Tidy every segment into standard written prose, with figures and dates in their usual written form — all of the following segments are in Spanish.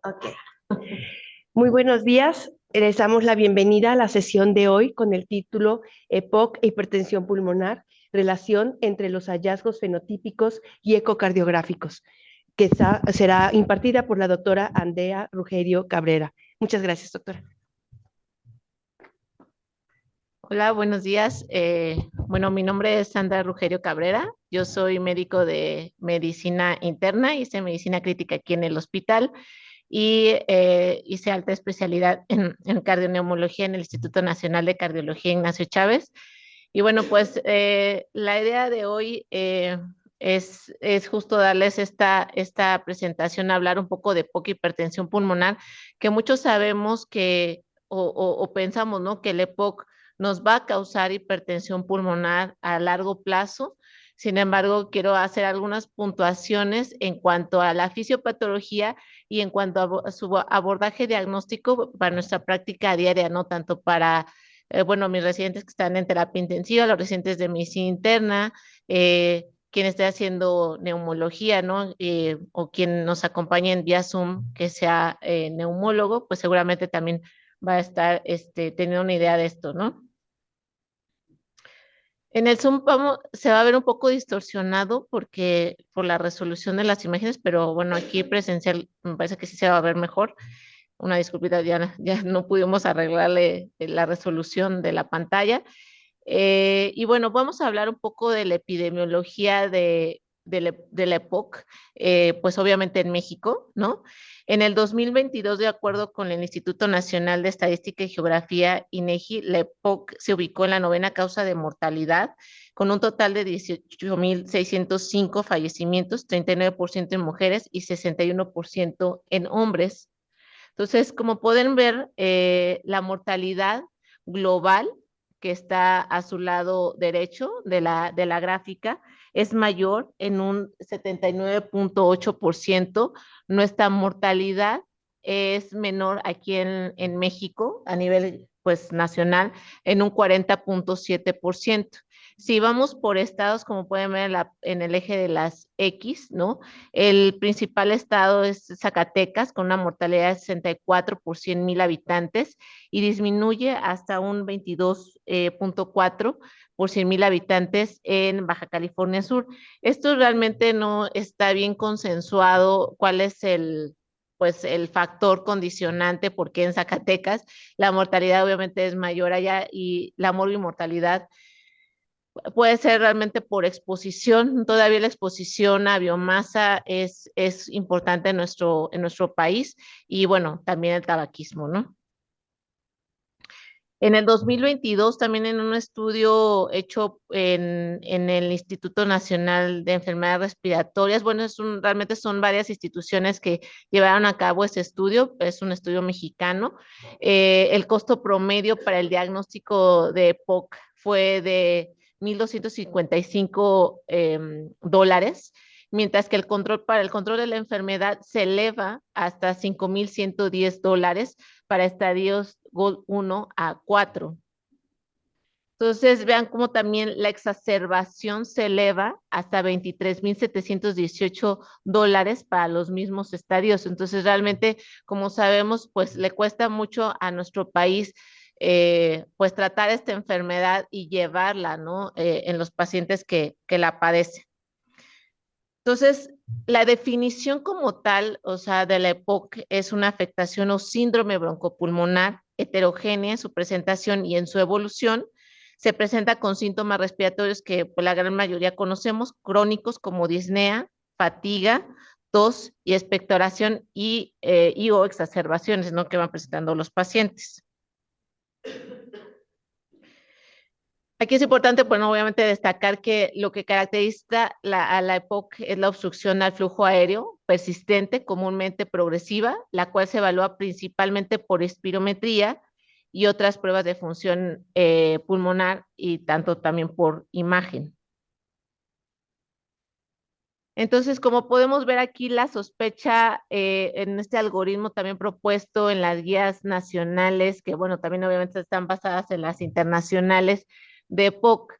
Ok. Muy buenos días. Les damos la bienvenida a la sesión de hoy con el título EPOC e hipertensión pulmonar, relación entre los hallazgos fenotípicos y ecocardiográficos, que será impartida por la doctora Andrea Rugerio Cabrera. Muchas gracias, doctora. Hola, buenos días. Bueno, mi nombre es Sandra Rugerio Cabrera. Yo soy médico de medicina interna, hice medicina crítica aquí en el hospital y hice alta especialidad en cardioneumología en el Instituto Nacional de Cardiología Ignacio Chávez. Y bueno, pues la idea de hoy es justo darles esta presentación, hablar un poco de poca hipertensión pulmonar, que muchos sabemos que o pensamos, ¿no? Que el EPOC nos va a causar hipertensión pulmonar a largo plazo. Sin embargo, quiero hacer algunas puntuaciones en cuanto a la fisiopatología y en cuanto a su abordaje diagnóstico para nuestra práctica diaria, ¿no? Tanto para, bueno, mis residentes que están en terapia intensiva, los residentes de medicina interna, quien esté haciendo neumología, ¿no? O quien nos acompañe en vía Zoom, que sea neumólogo, pues seguramente también va a estar teniendo una idea de esto, ¿no? En el Zoom se va a ver un poco distorsionado porque por la resolución de las imágenes, pero bueno, aquí presencial me parece que sí se va a ver mejor. Una disculpita, ya no pudimos arreglarle la resolución de la pantalla. Y bueno, vamos a hablar un poco de la epidemiología de la EPOC, pues obviamente en México, ¿no? En el 2022, de acuerdo con el Instituto Nacional de Estadística y Geografía, INEGI, la EPOC se ubicó en la novena causa de mortalidad, con un total de 18.605 fallecimientos, 39% en mujeres y 61% en hombres. Entonces, como pueden ver, la mortalidad global que está a su lado derecho de la gráfica es mayor en un 79.8%. Nuestra mortalidad es menor aquí en México a nivel pues nacional en un 40.7%. Si vamos por estados, como pueden ver en el eje de las X, ¿no? El principal estado es Zacatecas, con una mortalidad de 64 por 100,000 habitantes y disminuye hasta un 22.4 por 100,000 habitantes en Baja California Sur. Esto realmente no está bien consensuado cuál es pues el factor condicionante, porque en Zacatecas la mortalidad obviamente es mayor allá y la morbimortalidad puede ser realmente por exposición. Todavía la exposición a biomasa es importante en nuestro país y bueno, también el tabaquismo, ¿no? En el 2022, también en un estudio hecho en el Instituto Nacional de Enfermedades Respiratorias, bueno, realmente son varias instituciones que llevaron a cabo ese estudio, es un estudio mexicano. El costo promedio para el diagnóstico de EPOC fue de 1,255 dólares, mientras que para el control de la enfermedad se eleva hasta 5,110 dólares para estadios Gold 1 a 4. Entonces, vean cómo también la exacerbación se eleva hasta 23,718 dólares para los mismos estadios. Entonces, realmente, como sabemos, pues le cuesta mucho a nuestro país pues tratar esta enfermedad y llevarla, ¿no? En los pacientes que la padecen. Entonces, la definición como tal, o sea, de la EPOC es una afectación o síndrome broncopulmonar heterogénea en su presentación y en su evolución. Se presenta con síntomas respiratorios que pues, la gran mayoría conocemos, crónicos como disnea, fatiga, tos y expectoración y o exacerbaciones, ¿no? Que van presentando los pacientes. Aquí es importante, bueno, obviamente destacar que lo que caracteriza a la EPOC es la obstrucción al flujo aéreo persistente, comúnmente progresiva, la cual se evalúa principalmente por espirometría y otras pruebas de función pulmonar y tanto también por imagen. Entonces, como podemos ver aquí, la sospecha en este algoritmo también propuesto en las guías nacionales, que bueno, también obviamente están basadas en las internacionales de POC,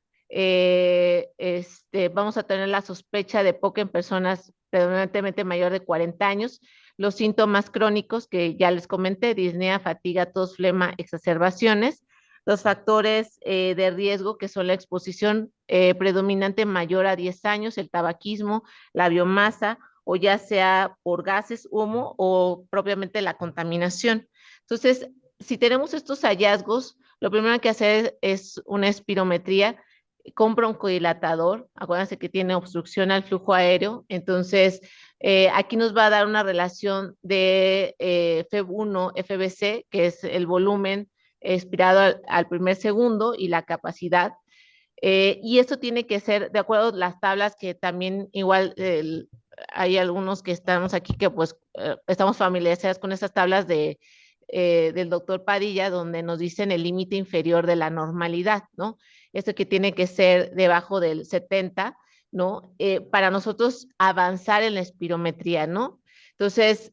vamos a tener la sospecha de POC en personas predominantemente mayor de 40 años, los síntomas crónicos que ya les comenté, disnea, fatiga, tos, flema, exacerbaciones, los factores de riesgo que son la exposición predominante mayor a 10 años, el tabaquismo, la biomasa, o ya sea por gases, humo o propiamente la contaminación. Entonces, si tenemos estos hallazgos, lo primero que hay que hacer es una espirometría con broncodilatador. Acuérdense que tiene obstrucción al flujo aéreo. Entonces, aquí nos va a dar una relación de FEB1, FBC, que es el volumen expirado al primer segundo y la capacidad. Y esto tiene que ser de acuerdo a las tablas que también igual hay algunos que estamos aquí que pues estamos familiarizados con esas tablas del doctor Padilla, donde nos dicen el límite inferior de la normalidad, ¿no? Esto que tiene que ser debajo del 70, ¿no? Para nosotros avanzar en la espirometría, ¿no? Entonces,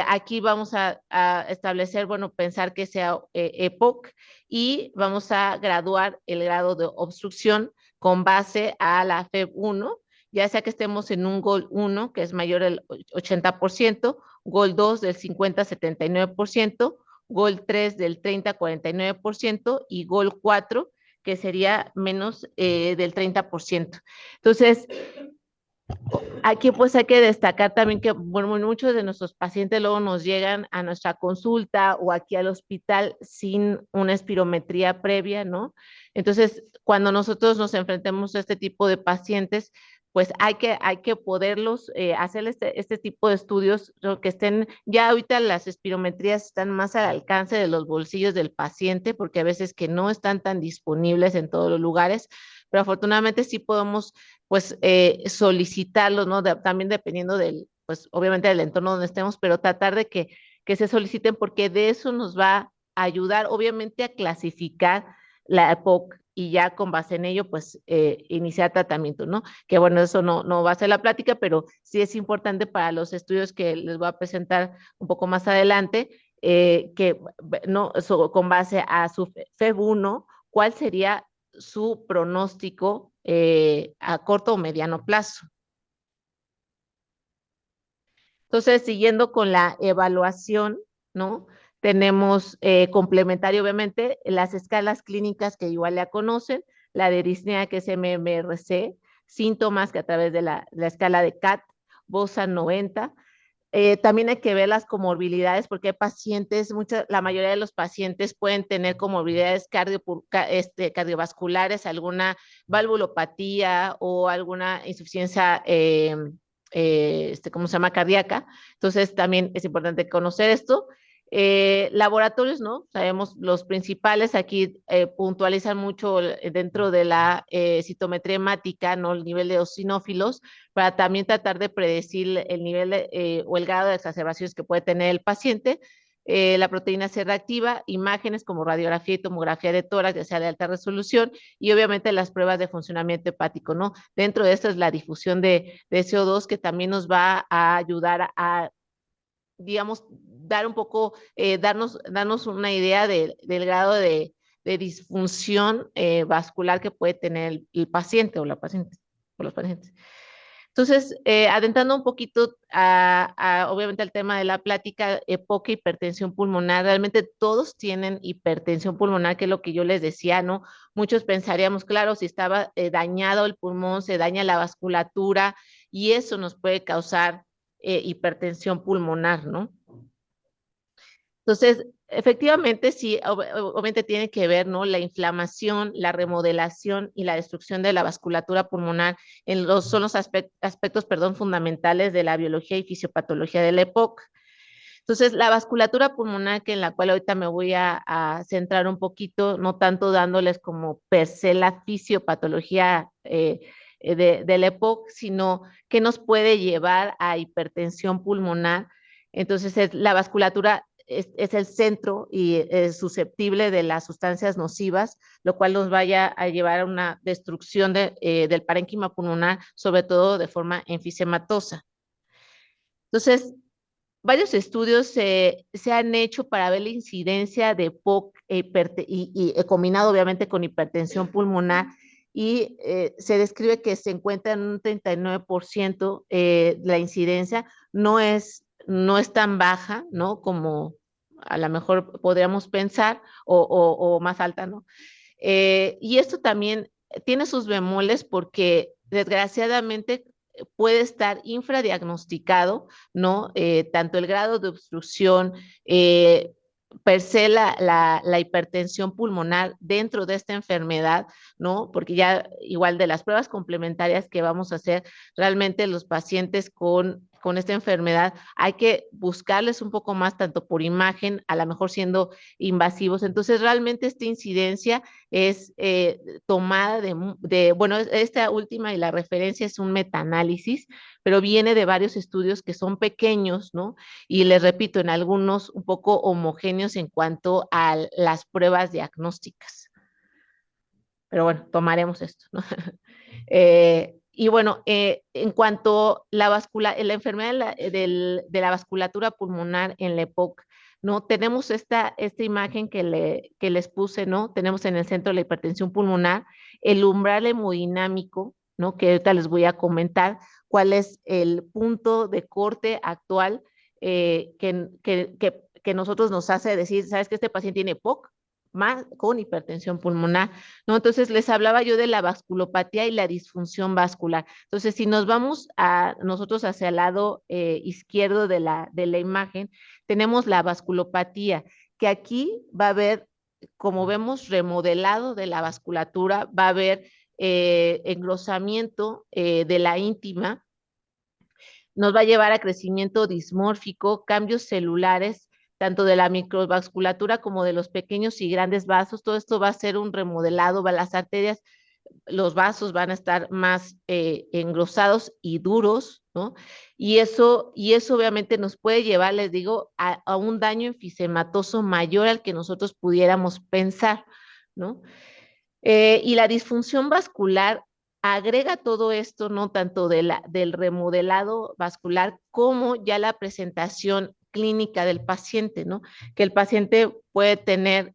aquí vamos a establecer, bueno, pensar que sea EPOC y vamos a graduar el grado de obstrucción con base a la FEB1, ya sea que estemos en un GOL 1, que es mayor al 80%, GOL 2 del 50-79%, GOL 3 del 30-49% y GOL 4, que sería menos del 30%. Entonces, aquí pues hay que destacar también que bueno, muchos de nuestros pacientes luego nos llegan a nuestra consulta o aquí al hospital sin una espirometría previa, ¿no? Entonces, cuando nosotros nos enfrentemos a este tipo de pacientes, pues hay que poderlos hacer este tipo de estudios, ¿no? Que estén, ya ahorita las espirometrías están más al alcance de los bolsillos del paciente, porque a veces que no están tan disponibles en todos los lugares, pero afortunadamente sí podemos pues solicitarlos, ¿no? También dependiendo del, pues obviamente del entorno donde estemos, pero tratar de que se soliciten porque de eso nos va a ayudar obviamente a clasificar la EPOC y ya con base en ello, pues iniciar tratamiento, ¿no? Que bueno, eso no va a ser la plática, pero sí es importante para los estudios que les voy a presentar un poco más adelante, que no, con base a su FEB1, ¿cuál sería su pronóstico a corto o mediano plazo? Entonces, siguiendo con la evaluación, ¿no? Tenemos complementario, obviamente, las escalas clínicas que igual ya conocen, la de disnea, que es MMRC, síntomas que a través de la escala de CAT, BOSA 90. También hay que ver las comorbilidades porque hay pacientes, la mayoría de los pacientes pueden tener comorbilidades cardiovasculares, alguna valvulopatía o alguna insuficiencia ¿cómo se llama? Cardíaca. Entonces también es importante conocer esto. Laboratorios, ¿no? Sabemos los principales, aquí puntualizan mucho dentro de la citometría hemática, ¿no? El nivel de eosinófilos, para también tratar de predecir el nivel o el grado de exacerbaciones que puede tener el paciente. La proteína C reactiva, imágenes como radiografía y tomografía de tórax, ya sea de alta resolución, y obviamente las pruebas de funcionamiento hepático, ¿no? Dentro de esto es la difusión de CO2 que también nos va a ayudar a digamos, dar un poco, darnos una idea del grado de disfunción vascular que puede tener el paciente o la paciente, o los pacientes. Entonces, adentrando un poquito obviamente al tema de la plática, poca hipertensión pulmonar, realmente todos tienen hipertensión pulmonar, que es lo que yo les decía, ¿no? Muchos pensaríamos, claro, si estaba dañado el pulmón, se daña la vasculatura y eso nos puede causar hipertensión pulmonar, ¿no? Entonces, efectivamente, sí, obviamente tiene que ver, ¿no? La inflamación, la remodelación y la destrucción de la vasculatura pulmonar son los aspectos, perdón, fundamentales de la biología y fisiopatología de la EPOC. Entonces, la vasculatura pulmonar, que en la cual ahorita me voy a centrar un poquito, no tanto dándoles como per se la fisiopatología de la EPOC, sino que nos puede llevar a hipertensión pulmonar. Entonces, la vasculatura es el centro y es susceptible de las sustancias nocivas, lo cual nos vaya a llevar a una destrucción del parénquima pulmonar, sobre todo de forma enfisematosa. Entonces, varios estudios se han hecho para ver la incidencia de POC y combinado obviamente con hipertensión pulmonar y se describe que se encuentra en un 39% la incidencia. No es no es tan baja, ¿no? Como a lo mejor podríamos pensar, o más alta, ¿no? Y esto también tiene sus bemoles porque desgraciadamente puede estar infradiagnosticado, ¿no? Tanto el grado de obstrucción, per se la hipertensión pulmonar dentro de esta enfermedad, ¿no? Porque ya igual de las pruebas complementarias que vamos a hacer, realmente los pacientes con esta enfermedad hay que buscarles un poco más, tanto por imagen, a lo mejor siendo invasivos. Entonces, realmente esta incidencia es tomada bueno, esta última y la referencia es un metaanálisis, pero viene de varios estudios que son pequeños, ¿no? Y les repito, en algunos un poco homogéneos en cuanto a las pruebas diagnósticas. Pero bueno, tomaremos esto, ¿no? Y bueno, en cuanto a la enfermedad de la vasculatura pulmonar en la EPOC, ¿no? Tenemos esta imagen que les puse, ¿no? Tenemos en el centro la hipertensión pulmonar, el umbral hemodinámico, ¿no? Que ahorita les voy a comentar cuál es el punto de corte actual que nosotros nos hace decir, ¿sabes que este paciente tiene EPOC? Más con hipertensión pulmonar, ¿no? Entonces les hablaba yo de la vasculopatía y la disfunción vascular. Entonces, si nos vamos a nosotros hacia el lado izquierdo de la imagen, tenemos la vasculopatía, que aquí va a haber, como vemos, remodelado de la vasculatura, va a haber engrosamiento de la íntima, nos va a llevar a crecimiento dismórfico, cambios celulares, tanto de la microvasculatura como de los pequeños y grandes vasos. Todo esto va a ser un remodelado, las arterias, los vasos van a estar más engrosados y duros, ¿no? Y eso obviamente nos puede llevar, les digo, a un daño enfisematoso mayor al que nosotros pudiéramos pensar, ¿no? Y la disfunción vascular agrega todo esto, ¿no? Tanto del remodelado vascular como ya la presentación clínica del paciente, ¿no? Que el paciente puede tener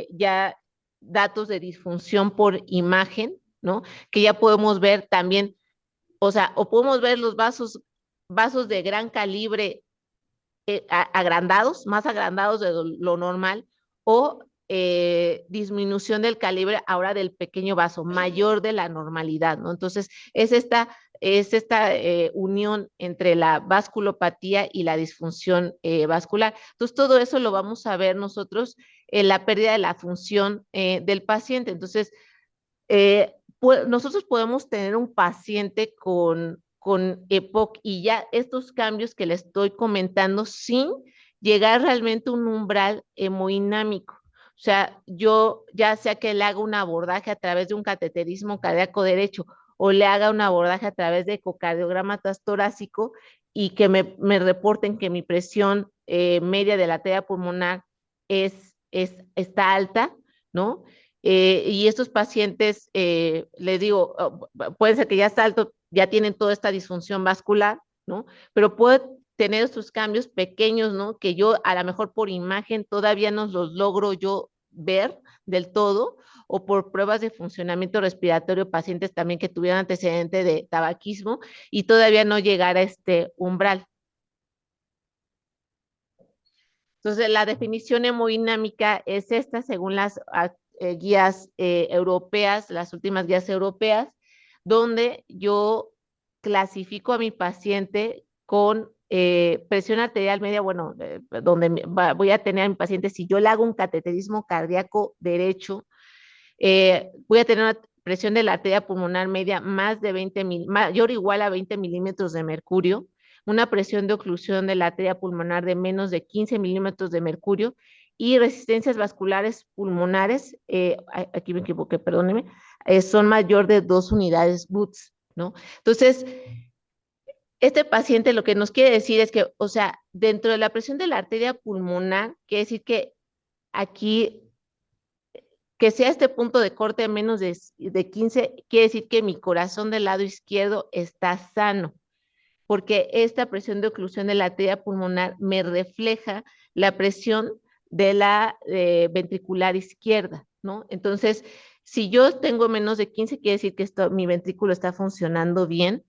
ya datos de disfunción por imagen, ¿no? Que ya podemos ver también, o sea, o podemos ver los vasos de gran calibre agrandados, más agrandados de lo normal, o disminución del calibre ahora del pequeño vaso, mayor de la normalidad, ¿no? Entonces, es esta unión entre la vasculopatía y la disfunción vascular. Entonces, todo eso lo vamos a ver nosotros en la pérdida de la función del paciente. Entonces, nosotros podemos tener un paciente con EPOC y ya estos cambios que le estoy comentando sin llegar realmente a un umbral hemodinámico. O sea, yo ya sea que le haga un abordaje a través de un cateterismo cardíaco derecho o le haga un abordaje a través de ecocardiograma torácico y que me reporten que mi presión media de la arteria pulmonar está alta, ¿no? Y estos pacientes, les digo, puede ser que ya está alto, ya tienen toda esta disfunción vascular, ¿no? Pero puede tener sus cambios pequeños, ¿no? Que yo a lo mejor por imagen todavía no los logro yo ver del todo, o por pruebas de funcionamiento respiratorio, pacientes también que tuvieran antecedente de tabaquismo y todavía no llegar a este umbral. Entonces, la definición hemodinámica es esta, según las guías europeas, las últimas guías europeas, donde yo clasifico a mi paciente con presión arterial media, bueno, donde voy a tener a mi paciente, si yo le hago un cateterismo cardíaco derecho, voy a tener una presión de la arteria pulmonar media más de 20 mayor o igual a 20 milímetros de mercurio, una presión de oclusión de la arteria pulmonar de menos de 15 milímetros de mercurio y resistencias vasculares pulmonares, aquí me equivoqué, perdónenme, son mayor de 2 unidades Boots, ¿no? Entonces, este paciente lo que nos quiere decir es que, o sea, dentro de la presión de la arteria pulmonar, quiere decir que aquí que sea este punto de corte menos de 15, quiere decir que mi corazón del lado izquierdo está sano, porque esta presión de oclusión de la arteria pulmonar me refleja la presión de la ventricular izquierda, ¿no? Entonces, si yo tengo menos de 15, quiere decir que mi ventrículo está funcionando bien.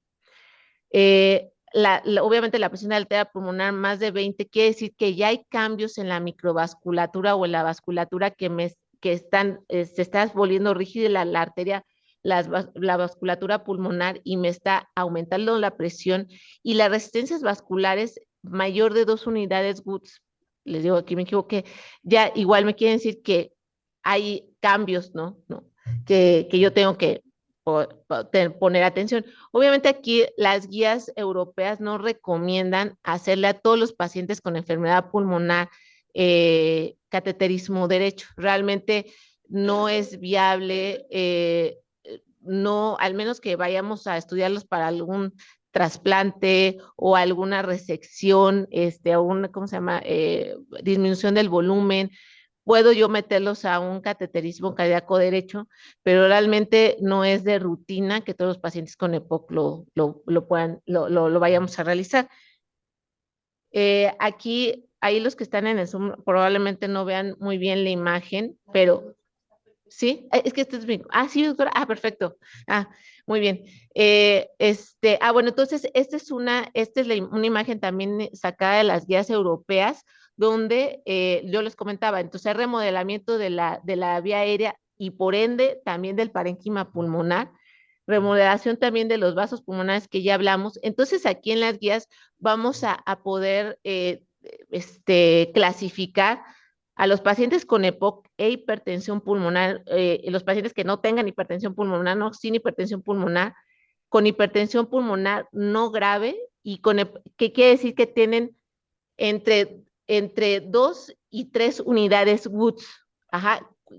obviamente la presión arterial pulmonar más de 20 quiere decir que ya hay cambios en la microvasculatura o en la vasculatura que están, se está volviendo rígida la arteria, la vasculatura pulmonar y me está aumentando la presión y las resistencias vasculares mayor de 2 unidades Woods. Les digo, aquí me equivoqué, ya igual me quieren decir que hay cambios, ¿no? Que yo tengo que poner atención. Obviamente aquí las guías europeas no recomiendan hacerle a todos los pacientes con enfermedad pulmonar cateterismo derecho. Realmente no es viable, no, al menos que vayamos a estudiarlos para algún trasplante o alguna resección, o una, ¿cómo se llama? Disminución del volumen. Puedo yo meterlos a un cateterismo cardíaco derecho, pero realmente no es de rutina que todos los pacientes con EPOC lo vayamos a realizar. Aquí, ahí los que están en el Zoom probablemente no vean muy bien la imagen, pero sí, es que este es mi, sí, doctora, perfecto, muy bien. Bueno, entonces, esta es una imagen también sacada de las guías europeas, donde yo les comentaba, entonces, remodelamiento de la vía aérea y por ende también del parénquima pulmonar, remodelación también de los vasos pulmonares que ya hablamos. Entonces, aquí en las guías vamos a poder clasificar a los pacientes con EPOC e hipertensión pulmonar, los pacientes que no tengan hipertensión pulmonar, no, sin hipertensión pulmonar, con hipertensión pulmonar no grave, y que quiere decir que tienen entre 2 y 3 unidades Woods,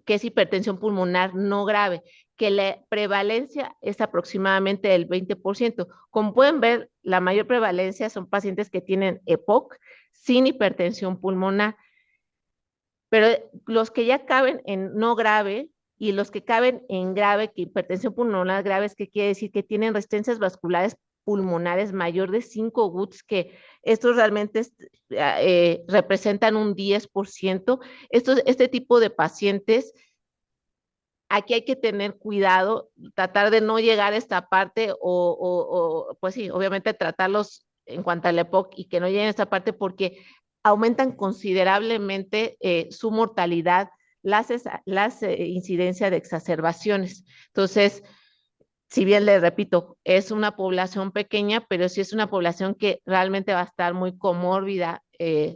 que es hipertensión pulmonar no grave, que la prevalencia es aproximadamente del 20%. Como pueden ver, la mayor prevalencia son pacientes que tienen EPOC sin hipertensión pulmonar. Pero los que ya caben en no grave y los que caben en grave, que hipertensión pulmonar grave, es que quiere decir que tienen resistencias vasculares pulmonares mayor de 5 Woods, que estos realmente representan un 10%. Este tipo de pacientes, aquí hay que tener cuidado, tratar de no llegar a esta parte pues sí, obviamente tratarlos en cuanto al EPOC y que no lleguen a esta parte porque aumentan considerablemente su mortalidad, las incidencias de exacerbaciones. Entonces, si bien les repito, es una población pequeña, pero sí es una población que realmente va a estar muy comórbida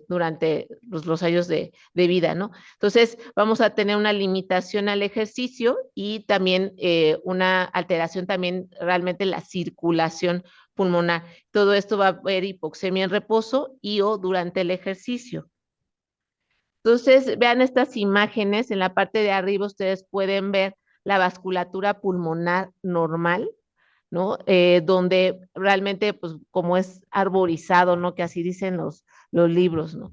durante los años de vida, ¿no? Entonces, vamos a tener una limitación al ejercicio y también una alteración también realmente en la circulación pulmonar. Todo esto va a haber hipoxemia en reposo y o durante el ejercicio. Entonces, vean estas imágenes, en la parte de arriba ustedes pueden ver la vasculatura pulmonar normal, ¿no? Donde realmente, pues, como es arborizado, ¿no? Que así dicen los libros, ¿no?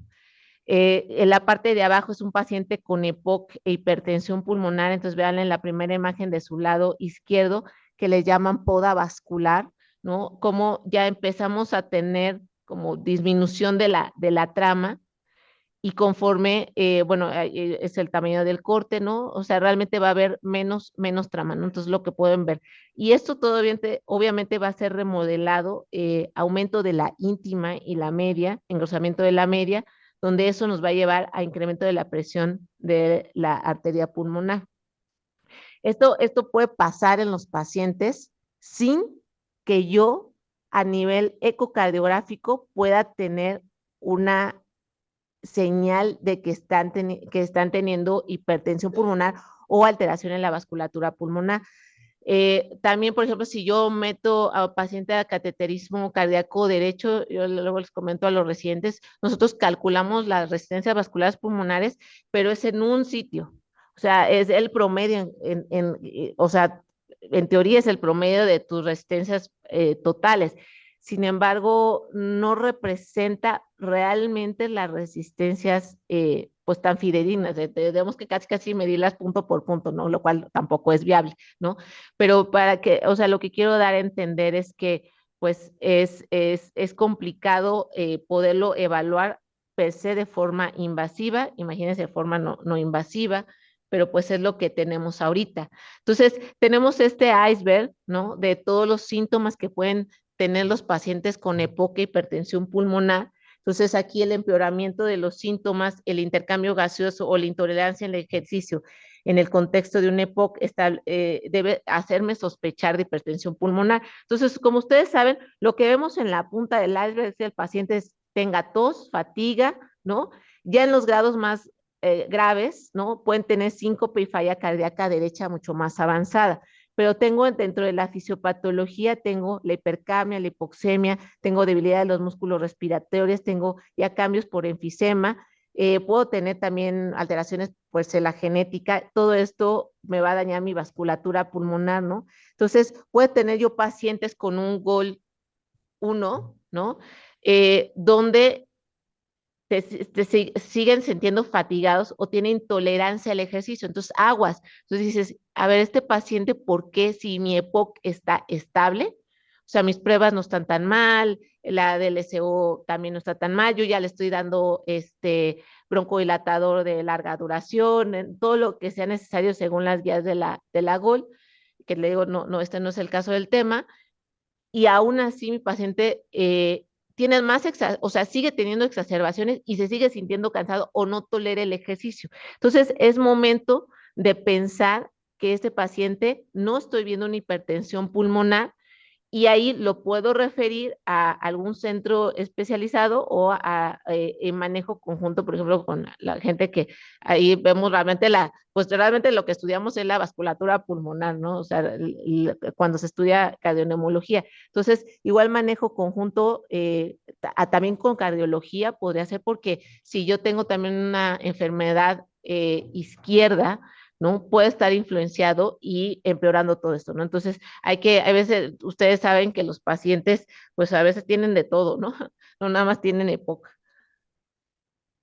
En la parte de abajo es un paciente con EPOC e hipertensión pulmonar, entonces vean en la primera imagen de su lado izquierdo, que le llaman poda vascular, ¿no? Como ya empezamos a tener como disminución de la trama, y conforme, bueno, es el tamaño del corte, ¿no? O sea, realmente va a haber menos trama, ¿no? Entonces, lo que pueden ver. Y esto todo obviamente va a ser remodelado, aumento de la íntima y la media, engrosamiento de la media, donde eso nos va a llevar a incremento de la presión de la arteria pulmonar. Esto puede pasar en los pacientes sin que yo a nivel ecocardiográfico pueda tener una señal de que están teniendo hipertensión pulmonar o alteración en la vasculatura pulmonar. También, por ejemplo, si yo meto a paciente a cateterismo cardíaco derecho, yo luego les comento a los residentes, nosotros calculamos las resistencias vasculares pulmonares, pero es en un sitio. O sea, es el promedio, o sea, en teoría es el promedio de tus resistencias totales. Sin embargo, no representa realmente las resistencias pues tan fidedignas. Tenemos que casi medirlas punto por punto, ¿no? Lo cual tampoco es viable, ¿no? Pero o sea, lo que quiero dar a entender es que pues es complicado poderlo evaluar per se de forma invasiva, imagínense de forma no invasiva, pero pues es lo que tenemos ahorita. Entonces, tenemos este iceberg, ¿no? De todos los síntomas que pueden tener los pacientes con EPOC e hipertensión pulmonar. Entonces, aquí el empeoramiento de los síntomas, el intercambio gaseoso o la intolerancia en el ejercicio en el contexto de un EPOC debe hacerme sospechar de hipertensión pulmonar. Entonces, como ustedes saben, lo que vemos en la punta del iceberg es que el paciente tenga tos, fatiga, ¿no? Ya en los grados más graves, ¿no? Pueden tener síncope y falla cardíaca derecha mucho más avanzada. Pero tengo dentro de la fisiopatología, tengo la hipercapnia, la hipoxemia, tengo debilidad de los músculos respiratorios, tengo ya cambios por enfisema, puedo tener también alteraciones pues en la genética, todo esto me va a dañar mi vasculatura pulmonar, ¿no? Entonces, puede tener yo pacientes con un GOL 1, ¿no? Donde siguen sintiendo fatigados o tienen intolerancia al ejercicio. Entonces, aguas. Entonces dices, a ver, este paciente, ¿por qué si mi EPOC está estable? O sea, mis pruebas no están tan mal, la del SO también no está tan mal, yo ya le estoy dando broncodilatador de larga duración, todo lo que sea necesario según las guías de la GOL, que le digo, no, este no es el caso del tema, y aún así mi paciente tiene más, o sea, sigue teniendo exacerbaciones y se sigue sintiendo cansado o no tolera el ejercicio. Entonces, es momento de pensar que este paciente no estoy viendo una hipertensión pulmonar, y ahí lo puedo referir a algún centro especializado o en manejo conjunto, por ejemplo, con la gente que ahí vemos realmente pues realmente lo que estudiamos es la vasculatura pulmonar, ¿no? O sea, cuando se estudia cardioneumología. Entonces, igual manejo conjunto también con cardiología podría ser, porque si yo tengo también una enfermedad izquierda, ¿no? Puede estar influenciado y empeorando todo esto, ¿no? Entonces, a veces, ustedes saben que los pacientes, pues a veces tienen de todo, ¿no? No nada más tienen EPOC.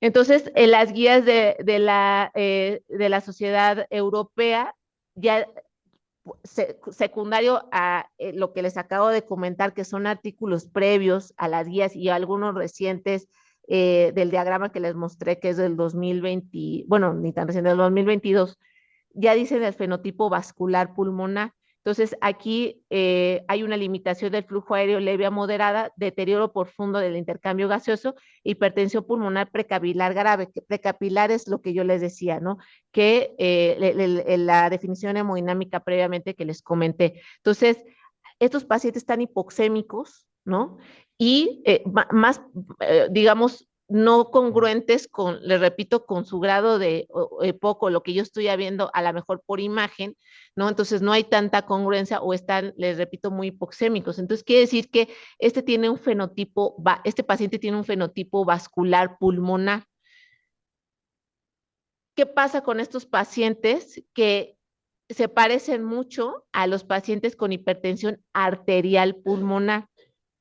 Entonces, en las guías de la Sociedad Europea, ya secundario a lo que les acabo de comentar, que son artículos previos a las guías y algunos recientes del diagrama que les mostré, que es del 2020, bueno, ni tan reciente, del 2022, ya dicen el fenotipo vascular pulmonar. Entonces, aquí hay una limitación del flujo aéreo leve a moderada, deterioro profundo del intercambio gaseoso, hipertensión pulmonar precapilar grave. Que precapilar es lo que yo les decía, ¿no? Que la definición hemodinámica previamente que les comenté. Entonces, estos pacientes están hipoxémicos, ¿no? Y más, digamos, no congruentes con, les repito, con su grado de poco, lo que yo estoy viendo a lo mejor por imagen, ¿no? Entonces no hay tanta congruencia o están, les repito, muy hipoxémicos. Entonces quiere decir que este paciente tiene un fenotipo vascular pulmonar. ¿Qué pasa con estos pacientes que se parecen mucho a los pacientes con hipertensión arterial pulmonar?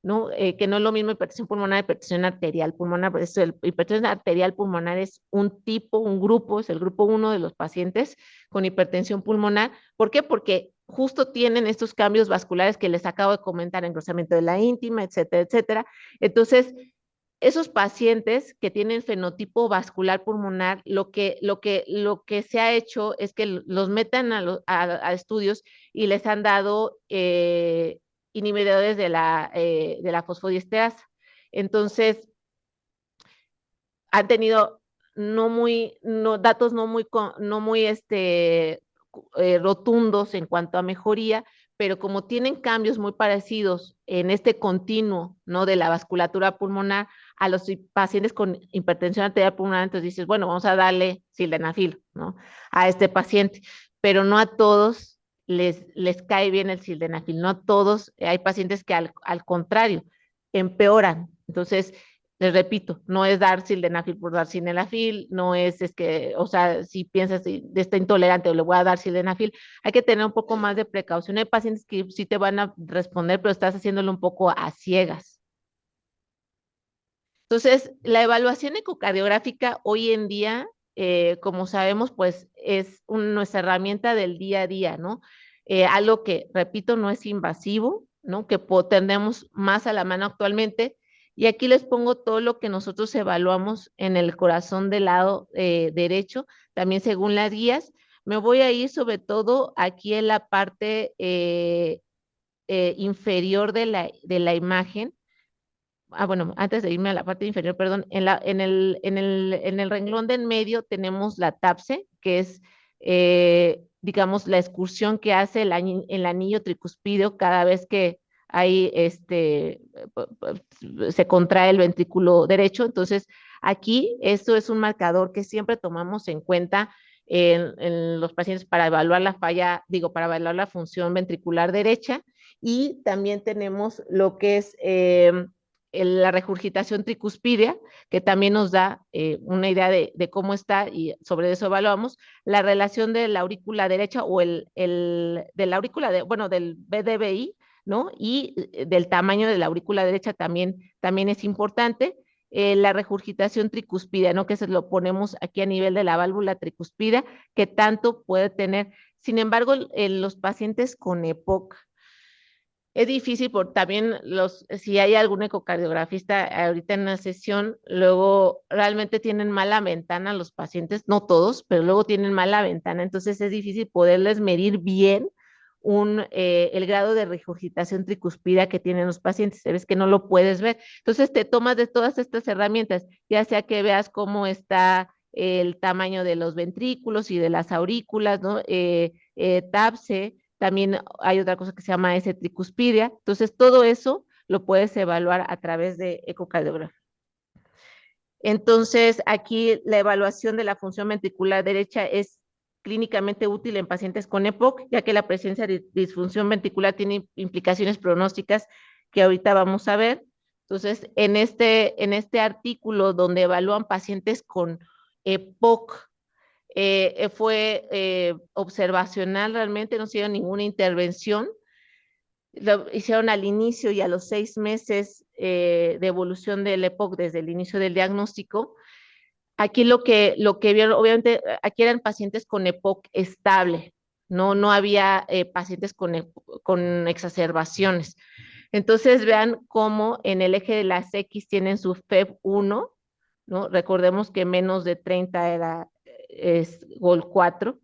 ¿No? Que no es lo mismo hipertensión pulmonar, hipertensión arterial pulmonar, por eso hipertensión arterial pulmonar es un tipo, un grupo, es el grupo 1 de los pacientes con hipertensión pulmonar. ¿Por qué? Porque justo tienen estos cambios vasculares que les acabo de comentar, engrosamiento de la íntima, etcétera, etcétera. Entonces, esos pacientes que tienen fenotipo vascular pulmonar, lo que se ha hecho es que los metan a estudios y les han dado inhibidores de la fosfodiesterasa. Entonces, han tenido datos no muy rotundos en cuanto a mejoría, pero como tienen cambios muy parecidos en este continuo, ¿no? De la vasculatura pulmonar a los pacientes con hipertensión arterial pulmonar, entonces dices, bueno, vamos a darle sildenafil, ¿no? A este paciente, pero no a todos les cae bien el sildenafil, no a todos, hay pacientes que al contrario, empeoran. Entonces, les repito, no es dar sildenafil por dar sildenafil, no es que, o sea, si piensas de está intolerante o le voy a dar sildenafil, hay que tener un poco más de precaución. Hay pacientes que sí te van a responder, pero estás haciéndolo un poco a ciegas. Entonces, la evaluación ecocardiográfica hoy en día, como sabemos, pues es nuestra herramienta del día a día, ¿no? Algo que, repito, no es invasivo, ¿no? Que tenemos más a la mano actualmente. Y aquí les pongo todo lo que nosotros evaluamos en el corazón del lado derecho, también según las guías. Me voy a ir sobre todo aquí en la parte inferior de la imagen, bueno, antes de irme a la parte inferior, perdón, en el renglón de en medio tenemos la TAPSE, que es, digamos, la excursión que hace el anillo tricuspideo cada vez que hay se contrae el ventrículo derecho. Entonces, aquí esto es un marcador que siempre tomamos en cuenta en los pacientes para evaluar la falla, digo, para evaluar la función ventricular derecha. Y también tenemos lo que es la regurgitación tricuspidea, que también nos da una idea de cómo está y sobre eso evaluamos la relación de la aurícula derecha o de la aurícula, bueno, del BDBI, ¿no? Y del tamaño de la aurícula derecha también es importante. La regurgitación tricuspidea, ¿no? Que se lo ponemos aquí a nivel de la válvula tricuspidea, que tanto puede tener. Sin embargo, en los pacientes con EPOC, es difícil por también si hay algún ecocardiografista ahorita en la sesión, luego realmente tienen mala ventana los pacientes, no todos, pero luego tienen mala ventana, entonces es difícil poderles medir bien el grado de regurgitación tricuspidea que tienen los pacientes, sabes que no lo puedes ver. Entonces te tomas de todas estas herramientas, ya sea que veas cómo está el tamaño de los ventrículos y de las aurículas, ¿no? TAPSE, también hay otra cosa que se llama S tricuspidia. Entonces, todo eso lo puedes evaluar a través de ecocardiografía. Entonces, aquí la evaluación de la función ventricular derecha es clínicamente útil en pacientes con EPOC, ya que la presencia de disfunción ventricular tiene implicaciones pronósticas que ahorita vamos a ver. Entonces, en este artículo donde evalúan pacientes con EPOC, fue observacional realmente, no hicieron ninguna intervención. Lo hicieron al inicio y a los 6 meses de evolución del EPOC desde el inicio del diagnóstico. Aquí lo que vieron, obviamente, aquí eran pacientes con EPOC estable, no había pacientes con exacerbaciones. Entonces vean cómo en el eje de las X tienen su FEV1, ¿no? Recordemos que menos de 30 es GOL4.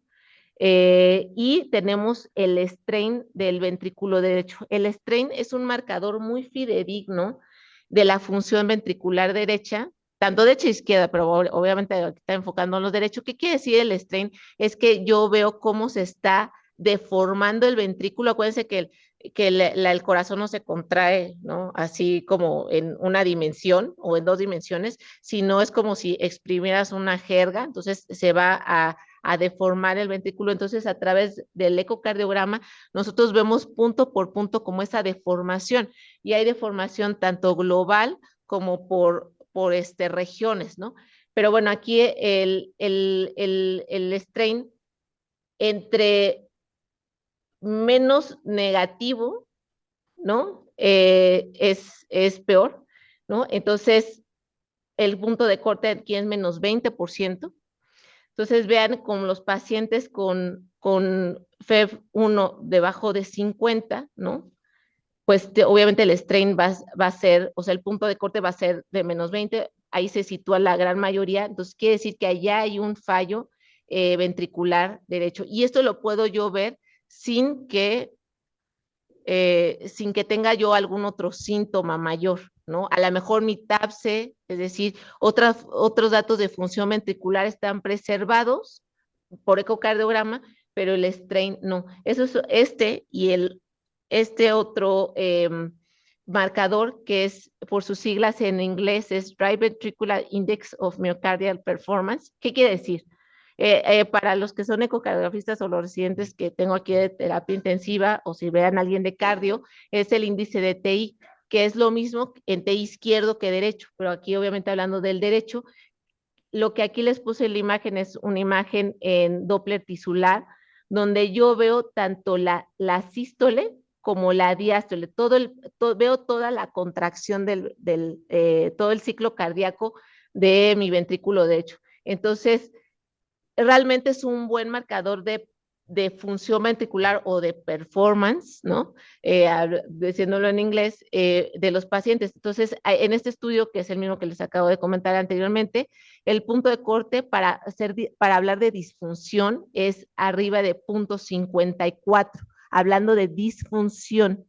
Y tenemos el strain del ventrículo derecho. El strain es un marcador muy fidedigno de la función ventricular derecha, tanto derecha e izquierda, pero obviamente está enfocando en los derechos. ¿Qué quiere decir el strain? Es que yo veo cómo se está deformando el ventrículo. Acuérdense que el corazón no se contrae, ¿no? Así como en una dimensión o en dos dimensiones, sino es como si exprimieras una jerga, entonces se va a deformar el ventrículo. Entonces, a través del ecocardiograma, nosotros vemos punto por punto como esa deformación, y hay deformación tanto global como por regiones, ¿no? Pero bueno, aquí el strain entre menos negativo, ¿no? Es peor, ¿no? Entonces, el punto de corte aquí es menos 20%. Entonces, vean con los pacientes con FEV1 debajo de 50, ¿no? Pues obviamente el strain va a ser, o sea, el punto de corte va a ser de menos 20, ahí se sitúa la gran mayoría, entonces quiere decir que allá hay un fallo ventricular derecho. Y esto lo puedo yo ver sin que tenga yo algún otro síntoma mayor, ¿no? A lo mejor mi TAPSE, es decir, otros datos de función ventricular están preservados por ecocardiograma, pero el strain no. Eso es este otro marcador, que es por sus siglas en inglés, es Right Ventricular Index of Myocardial Performance. ¿Qué quiere decir? Para los que son ecocardiografistas o los residentes que tengo aquí de terapia intensiva, o si vean a alguien de cardio, es el índice de TI, que es lo mismo en TI izquierdo que derecho, pero aquí obviamente hablando del derecho. Lo que aquí les puse en la imagen es una imagen en Doppler tisular, donde yo veo tanto la sístole como la diástole, veo toda la contracción todo el ciclo cardíaco de mi ventrículo derecho. Entonces, realmente es un buen marcador de función ventricular o de performance, ¿no? Diciéndolo en inglés, de los pacientes. Entonces, en este estudio, que es el mismo que les acabo de comentar anteriormente, el punto de corte para hablar de disfunción es arriba de 0.54, hablando de disfunción,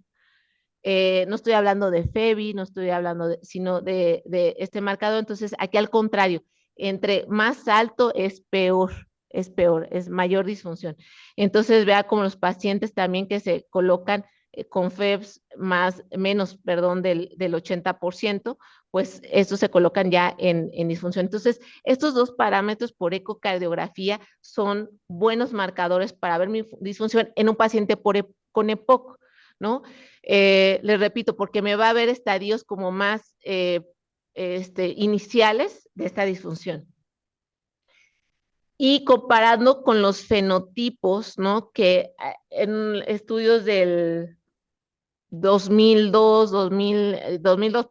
No estoy hablando de FEBI, no estoy hablando sino de este marcador. Entonces, aquí al contrario, entre más alto es peor, es mayor disfunción. Entonces, vea como los pacientes también que se colocan con FEBs menos, del 80%, pues estos se colocan ya en disfunción. Entonces, estos dos parámetros por ecocardiografía son buenos marcadores para ver mi disfunción en un paciente con EPOC, ¿no? Les repito, porque me va a ver estadios como más iniciales de esta disfunción. Y comparando con los fenotipos, ¿no? Que en estudios del 2002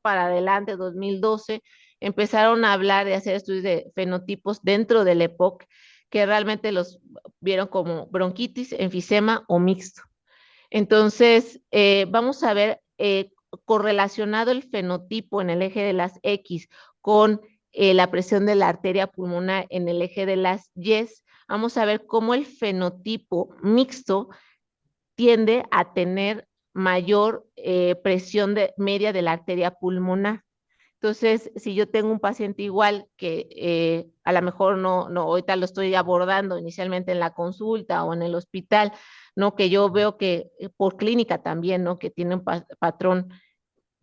para adelante, 2012, empezaron a hablar de hacer estudios de fenotipos dentro del EPOC, que realmente los vieron como bronquitis, enfisema o mixto. Entonces, vamos a ver correlacionado el fenotipo en el eje de las X con la presión de la arteria pulmonar en el eje de las Y. Vamos a ver cómo el fenotipo mixto tiende a tener mayor presión media de la arteria pulmonar. Entonces, si yo tengo un paciente igual que a lo mejor no, ahorita lo estoy abordando inicialmente en la consulta o en el hospital, ¿no? Que yo veo que por clínica también, ¿no? Que tiene un patrón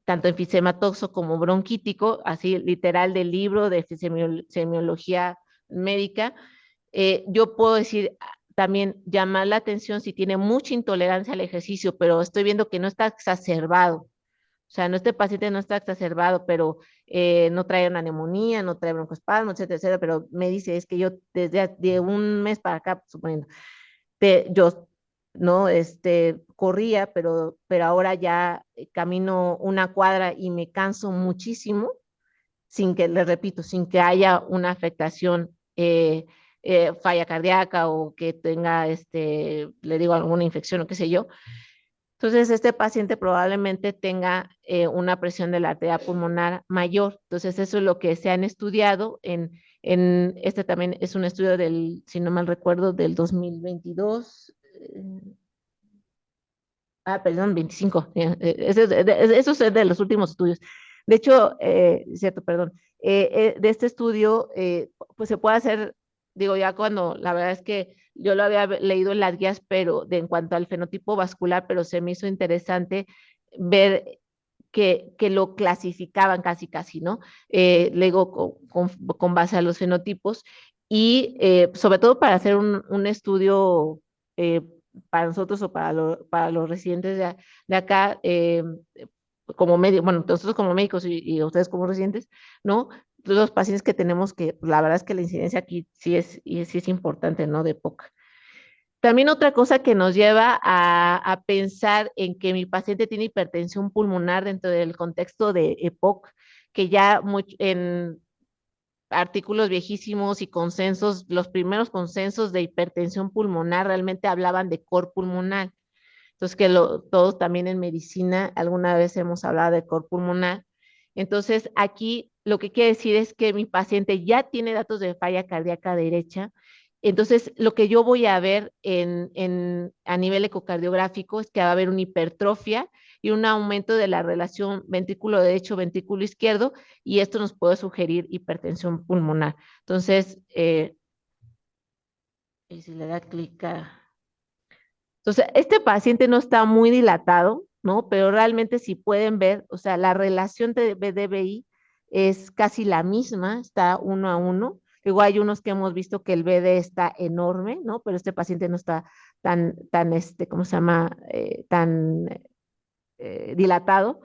tanto enfisematoso como bronquítico, así literal del libro de semiología médica, yo puedo decir también llamar la atención si tiene mucha intolerancia al ejercicio, pero estoy viendo que no está exacerbado. O sea, este paciente no está exacerbado, pero no trae una neumonía, no trae broncoespasmo, etcétera, etcétera, pero me dice, es que yo desde de un mes para acá, suponiendo, yo no corría, pero ahora ya camino una cuadra y me canso muchísimo, sin que, le repito, sin que haya una afectación, falla cardíaca o que tenga, le digo, alguna infección o qué sé yo. Entonces, este paciente probablemente tenga una presión de la arteria pulmonar mayor. Entonces, eso es lo que se han estudiado este también es un estudio del, si no mal recuerdo, del 2022. Perdón, 25. Eso es de los últimos estudios. De hecho, cierto, perdón. De este estudio, pues se puede hacer, digo, ya cuando la verdad es que yo lo había leído en las guías, pero en cuanto al fenotipo vascular, pero se me hizo interesante ver que lo clasificaban casi, ¿no? Le digo, con base a los fenotipos y sobre todo para hacer un estudio para nosotros o para los residentes de acá, como médicos, bueno, nosotros como médicos y ustedes como residentes, ¿no? Los pacientes que tenemos que, la verdad es que la incidencia aquí sí es importante, ¿no? De poca. También otra cosa que nos lleva a pensar en que mi paciente tiene hipertensión pulmonar dentro del contexto de EPOC, que ya en artículos viejísimos y consensos, los primeros consensos de hipertensión pulmonar realmente hablaban de cor pulmonar. Entonces, todos también en medicina alguna vez hemos hablado de cor pulmonar. Entonces, aquí lo que quiere decir es que mi paciente ya tiene datos de falla cardíaca derecha. Entonces, lo que yo voy a ver a nivel ecocardiográfico es que va a haber una hipertrofia y un aumento de la relación ventrículo derecho, ventrículo izquierdo, y esto nos puede sugerir hipertensión pulmonar. Entonces, y si le da clic a... Entonces, este paciente no está muy dilatado, ¿no? Pero realmente si pueden ver, o sea, la relación de BDBI es casi la misma, está 1:1. Luego hay unos que hemos visto que el BD está enorme, ¿no? Pero este paciente no está ¿cómo se llama? Tan dilatado.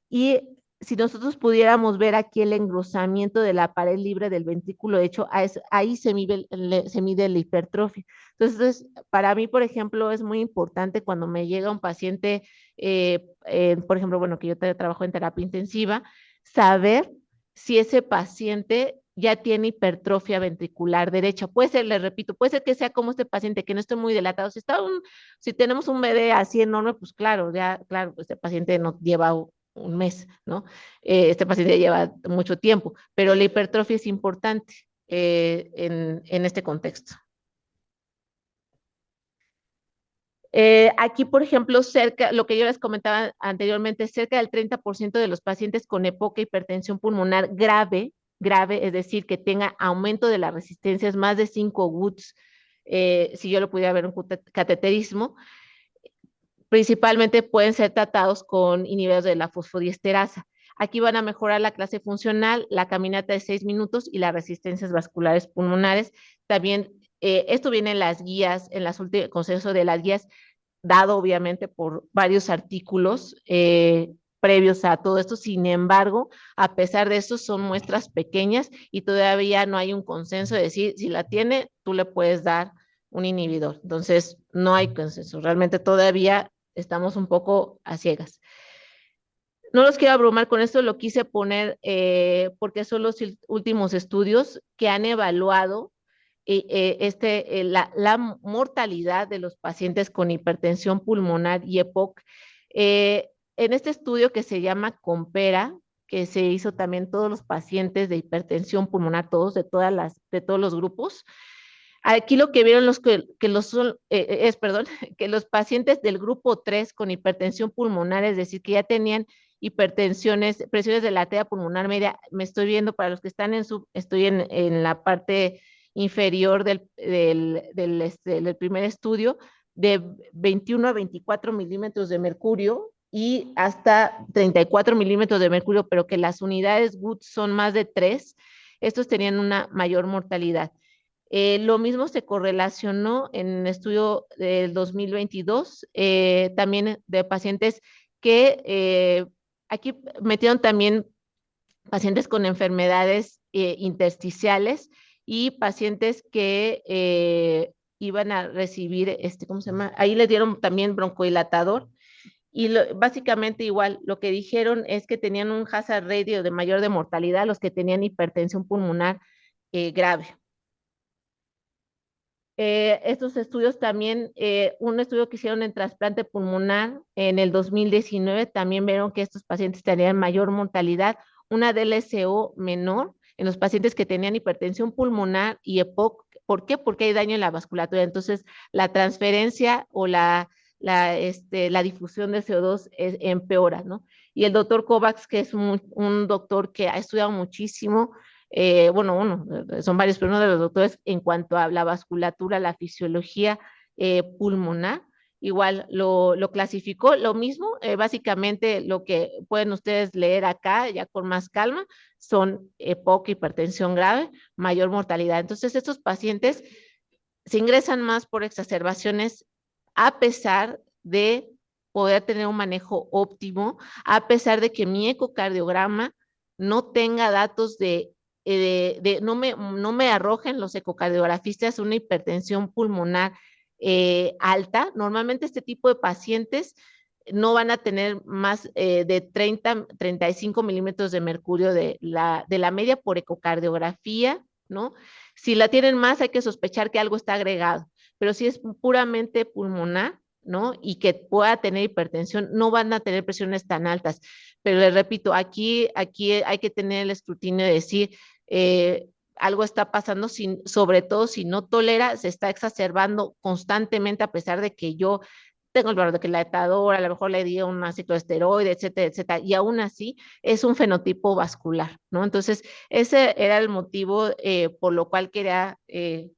Y si nosotros pudiéramos ver aquí el engrosamiento de la pared libre del ventrículo derecho, ahí se mide la hipertrofia. Entonces, para mí, por ejemplo, es muy importante cuando me llega un paciente, por ejemplo, bueno, que yo trabajo en terapia intensiva, saber si ese paciente ya tiene hipertrofia ventricular derecha. Puede ser, le repito, puede ser que sea como este paciente, que no esté muy dilatado. Si tenemos un BD así enorme, pues claro, ya, claro, este paciente no lleva un mes, ¿no? Este paciente lleva mucho tiempo, pero la hipertrofia es importante en este contexto. Aquí, por ejemplo, lo que yo les comentaba anteriormente, cerca del 30% de los pacientes con EPOC, hipertensión pulmonar grave, es decir, que tenga aumento de las resistencias más de 5 Wood's, si yo lo pudiera ver un cateterismo, principalmente pueden ser tratados con inhibidores de la fosfodiesterasa. Aquí van a mejorar la clase funcional, la caminata de 6 minutos y las resistencias vasculares pulmonares. También esto viene en las guías, en las últimas consenso de las guías, dado obviamente por varios artículos previos a todo esto. Sin embargo, a pesar de eso, son muestras pequeñas y todavía no hay un consenso de decir, si la tiene, tú le puedes dar un inhibidor. Entonces, no hay consenso. Realmente todavía estamos un poco a ciegas. No los quiero abrumar con esto, lo quise poner porque son los últimos estudios que han evaluado la mortalidad de los pacientes con hipertensión pulmonar y EPOC. En este estudio que se llama COMPERA, que se hizo también todos los pacientes de hipertensión pulmonar, todos de todos los grupos. Aquí lo que vieron que los pacientes del grupo 3 con hipertensión pulmonar, es decir, que ya tenían hipertensiones, presiones de la arteria pulmonar media, me estoy viendo para los que están estoy en la parte inferior del primer estudio, de 21 a 24 milímetros de mercurio y hasta 34 milímetros de mercurio, pero que las unidades Wood son más de 3, estos tenían una mayor mortalidad. Lo mismo se correlacionó en un estudio del 2022, también de pacientes que aquí metieron también pacientes con enfermedades intersticiales y pacientes que iban a recibir, ¿cómo se llama? Ahí les dieron también broncodilatador y básicamente igual, lo que dijeron es que tenían un hazard ratio de mayor de mortalidad los que tenían hipertensión pulmonar grave. Estos estudios también, un estudio que hicieron en trasplante pulmonar en el 2019, también vieron que estos pacientes tenían mayor mortalidad, una DLCO menor en los pacientes que tenían hipertensión pulmonar y EPOC. ¿Por qué? Porque hay daño en la vasculatura. Entonces, la transferencia o la difusión de CO2 empeora, ¿no? Y el doctor Kovacs, que es un doctor que ha estudiado muchísimo, son varios, pero uno de los doctores en cuanto a la vasculatura, la fisiología pulmonar, igual lo clasificó, lo mismo, básicamente lo que pueden ustedes leer acá ya con más calma, son EPOC, hipertensión grave, mayor mortalidad. Entonces, estos pacientes se ingresan más por exacerbaciones a pesar de poder tener un manejo óptimo, a pesar de que mi ecocardiograma no tenga datos no me arrojen los ecocardiografistas una hipertensión pulmonar alta. Normalmente este tipo de pacientes no van a tener más de 35 milímetros de mercurio de la media por ecocardiografía, ¿no? Si la tienen más, hay que sospechar que algo está agregado, pero si es puramente pulmonar, ¿no? Y que pueda tener hipertensión, no van a tener presiones tan altas. Pero les repito, aquí hay que tener el escrutinio de decir, algo está pasando, sobre todo si no tolera, se está exacerbando constantemente a pesar de que yo tengo el bronquilatador, a lo mejor le di un cicloesteroide, etcétera, etcétera, y aún así es un fenotipo vascular, ¿no? Entonces, ese era el motivo por lo cual quería,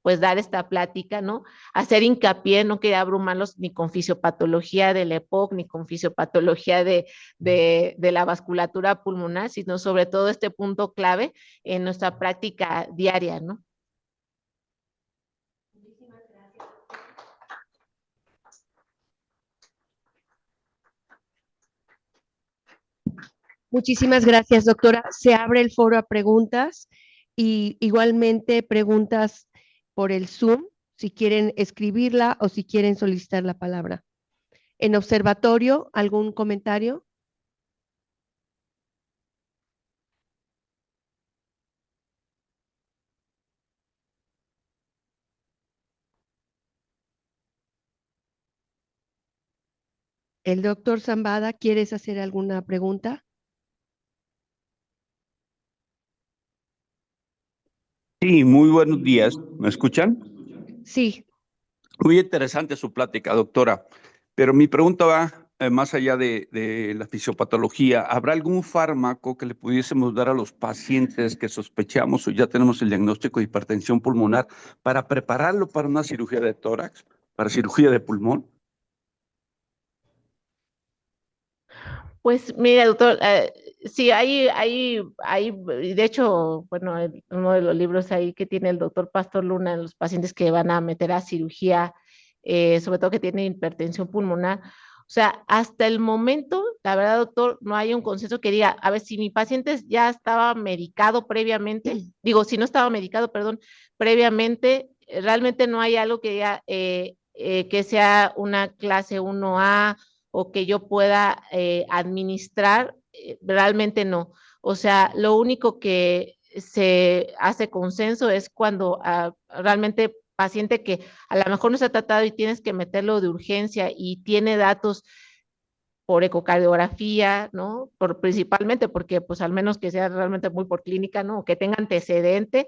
pues, dar esta plática, ¿no? Hacer hincapié, no quería abrumarlos ni con fisiopatología del EPOC, ni con fisiopatología de la vasculatura pulmonar, sino sobre todo este punto clave en nuestra práctica diaria, ¿no? Muchísimas gracias, doctora. Se abre el foro a preguntas y igualmente preguntas por el Zoom, si quieren escribirla o si quieren solicitar la palabra. En observatorio, ¿algún comentario? El doctor Zambada, ¿quieres hacer alguna pregunta? Sí, muy buenos días. ¿Me escuchan? Sí, Muy interesante su plática, doctora. Pero mi pregunta va más allá de la fisiopatología. ¿Habrá algún fármaco que le pudiésemos dar a los pacientes que sospechamos o ya tenemos el diagnóstico de hipertensión pulmonar para prepararlo para una cirugía de tórax, para cirugía de pulmón? Pues mira, doctor, sí, de hecho, bueno, uno de los libros ahí que tiene el doctor Pastor Luna en los pacientes que van a meter a cirugía, sobre todo que tienen hipertensión pulmonar. O sea, hasta el momento, la verdad, doctor, no hay un consenso que diga, a ver, si mi paciente ya estaba medicado previamente, digo, si no estaba medicado, perdón, previamente, realmente no hay algo que diga que sea una clase 1A o que yo pueda administrar, realmente no. O sea, lo único que se hace consenso es cuando realmente paciente que a lo mejor no se ha tratado y tienes que meterlo de urgencia y tiene datos por ecocardiografía, ¿no? Principalmente porque, pues, al menos que sea realmente muy por clínica, ¿no? O que tenga antecedente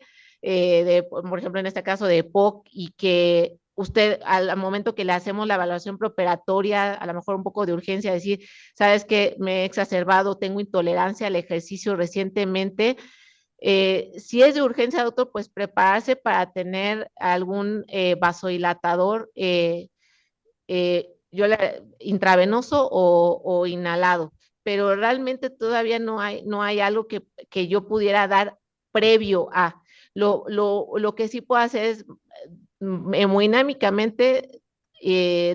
por ejemplo, en este caso de EPOC y que usted al momento que le hacemos la evaluación preoperatoria, a lo mejor un poco de urgencia, decir, sabes que me he exacerbado, tengo intolerancia al ejercicio recientemente. Si es de urgencia, doctor, pues prepararse para tener algún vasodilatador intravenoso o inhalado, pero realmente todavía no hay algo que yo pudiera dar previo a. Lo que sí puedo hacer es hemodinámicamente